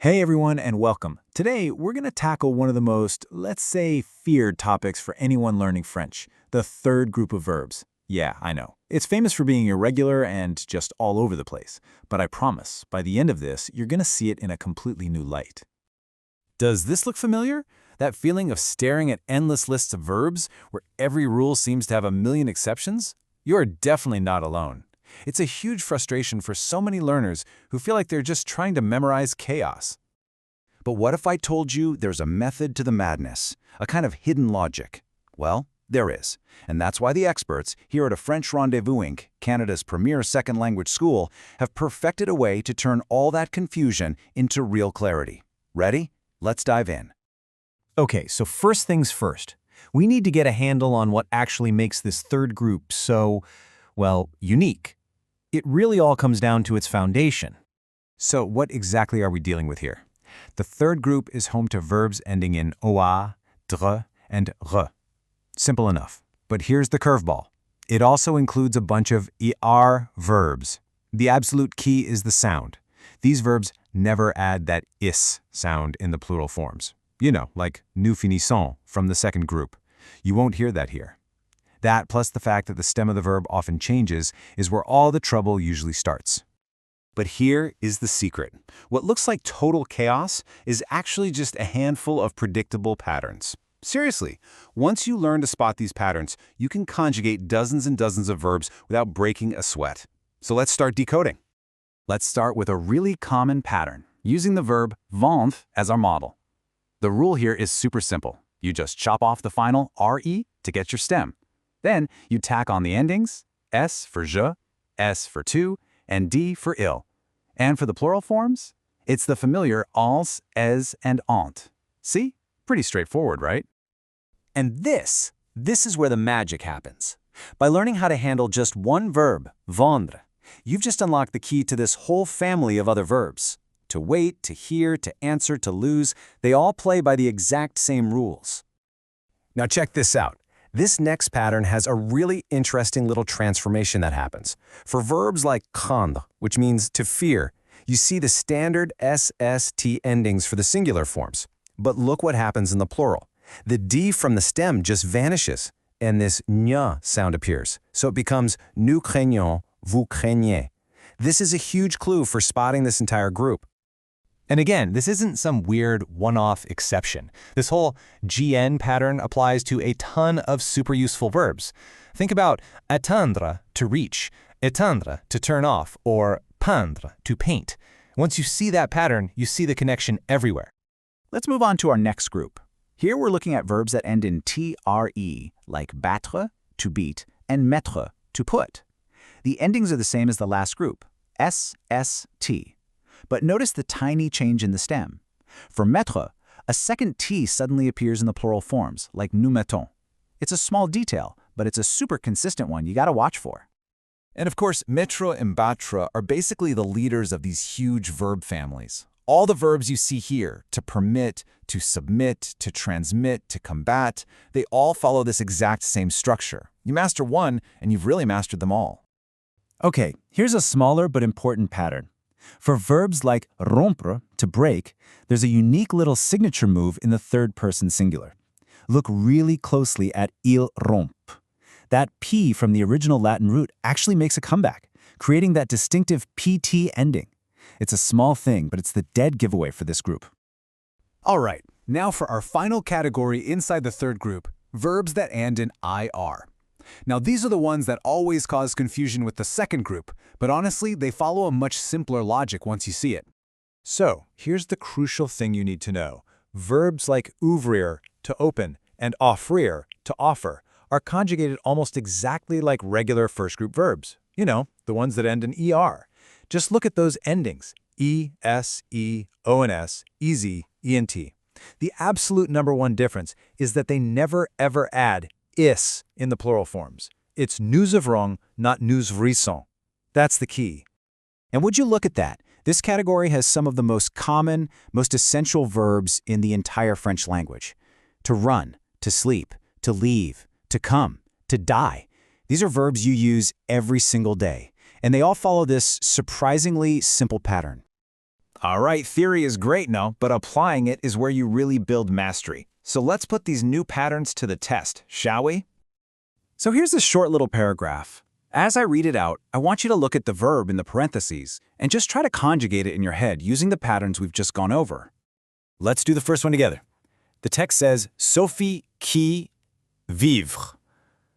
Hey everyone and welcome. Today we're going to tackle one of the most, let's say, feared topics for anyone learning French, the third group of verbs. Yeah, I know. It's famous for being irregular and just all over the place, but I promise, by the end of this, you're going to see it in a completely new light. Does this look familiar? That feeling of staring at endless lists of verbs where every rule seems to have a million exceptions? You're definitely not alone. It's a huge frustration for so many learners who feel like they're just trying to memorize chaos. But what if I told you there's a method to the madness, a kind of hidden logic? Well, there is. And that's why the experts here at a French Rendezvous Inc., Canada's premier second language school, have perfected a way to turn all that confusion into real clarity. Ready? Let's dive in. Okay, so first things first. We need to get a handle on what actually makes this third group so, well, unique. It really all comes down to its foundation. So what exactly are we dealing with here? The third group is home to verbs ending in oa, dre, and re. Simple enough. But here's the curveball. It also includes a bunch of er verbs. The absolute key is the sound. These verbs never add that is sound in the plural forms. You know, like nous finissons from the second group. You won't hear that here. That, plus the fact that the stem of the verb often changes, is where all the trouble usually starts. But here is the secret. What looks like total chaos is actually just a handful of predictable patterns. Seriously, once you learn to spot these patterns, you can conjugate dozens and dozens of verbs without breaking a sweat. So let's start decoding. Let's start with a really common pattern, using the verb vendre as our model. The rule here is super simple. You just chop off the final re to get your stem. Then you tack on the endings, s for je, s for tu, and d for il. And for the plural forms, it's the familiar als, es, and ont. See? Pretty straightforward, right? And this is where the magic happens. By learning how to handle just one verb, vendre, you've just unlocked the key to this whole family of other verbs. To wait, to hear, to answer, to lose, they all play by the exact same rules. Now check this out. This next pattern has a really interesting little transformation that happens. For verbs like craindre, which means to fear, you see the standard SST endings for the singular forms. But look what happens in the plural. The D from the stem just vanishes, and this ñ sound appears. So it becomes nous craignons, vous craignez. This is a huge clue for spotting this entire group. And again, this isn't some weird one-off exception. This whole GN pattern applies to a ton of super useful verbs. Think about atteindre, to reach, éteindre, to turn off, or peindre, to paint. Once you see that pattern, you see the connection everywhere. Let's move on to our next group. Here we're looking at verbs that end in TRE, like battre, to beat, and mettre, to put. The endings are the same as the last group, SST. But notice the tiny change in the stem. For mettre, a second T suddenly appears in the plural forms, like nous mettons. It's a small detail, but it's a super consistent one you gotta watch for. And of course, mettre and battre are basically the leaders of these huge verb families. All the verbs you see here, to permit, to submit, to transmit, to combat, they all follow this exact same structure. You master one, and you've really mastered them all. Okay, here's a smaller but important pattern. For verbs like rompre, to break, there's a unique little signature move in the third person singular. Look really closely at il rompe. That P from the original Latin root actually makes a comeback, creating that distinctive PT ending. It's a small thing, but it's the dead giveaway for this group. All right, now for our final category inside the third group, verbs that end in IR. Now, these are the ones that always cause confusion with the second group, but honestly, they follow a much simpler logic once you see it. So, here's the crucial thing you need to know. Verbs like ouvrir, to open, and offrir, to offer, are conjugated almost exactly like regular first group verbs. You know, the ones that end in ER. Just look at those endings, E, S, E, O, and S, easy, ENT. The absolute number one difference is that they never ever add is in the plural forms. It's nous ouvrons, not nous ouvrissons. That's the key. And would you look at that? This category has some of the most common, most essential verbs in the entire French language. To run, to sleep, to leave, to come, to die. These are verbs you use every single day, and they all follow this surprisingly simple pattern. All right, theory is great, no, but applying it is where you really build mastery. So let's put these new patterns to the test, shall we? So here's a short little paragraph. As I read it out, I want you to look at the verb in the parentheses and just try to conjugate it in your head using the patterns we've just gone over. Let's do the first one together. The text says, Sophie qui vivre.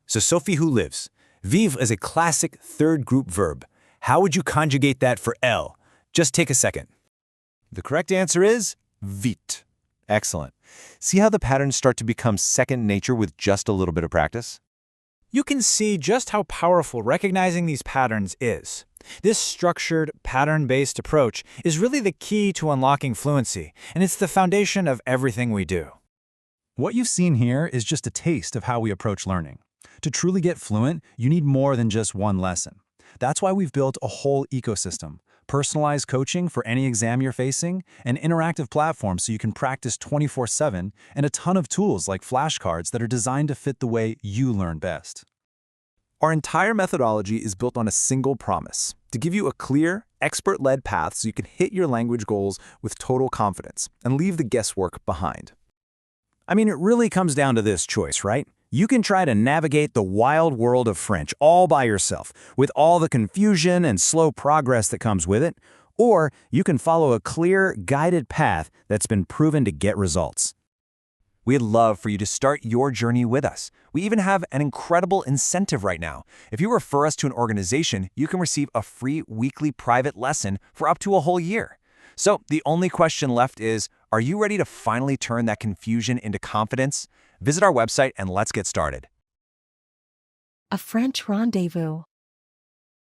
So Sophie who lives. Vivre is a classic third group verb. How would you conjugate that for elle? Just take a second. The correct answer is vite. Excellent. See how the patterns start to become second nature with just a little bit of practice? You can see just how powerful recognizing these patterns is. This structured, pattern-based approach is really the key to unlocking fluency, and it's the foundation of everything we do. What you've seen here is just a taste of how we approach learning. To truly get fluent, you need more than just one lesson. That's why we've built a whole ecosystem. Personalized coaching for any exam you're facing, an interactive platform so you can practice 24/7, and a ton of tools like flashcards that are designed to fit the way you learn best. Our entire methodology is built on a single promise, to give you a clear, expert-led path so you can hit your language goals with total confidence and leave the guesswork behind. I mean, it really comes down to this choice, right? You can try to navigate the wild world of French all by yourself, with all the confusion and slow progress that comes with it, or you can follow a clear, guided path that's been proven to get results. We'd love for you to start your journey with us. We even have an incredible incentive right now. If you refer us to an organization, you can receive a free weekly private lesson for up to a whole year. So the only question left is, are you ready to finally turn that confusion into confidence? Visit our website and let's get started. A French rendezvous.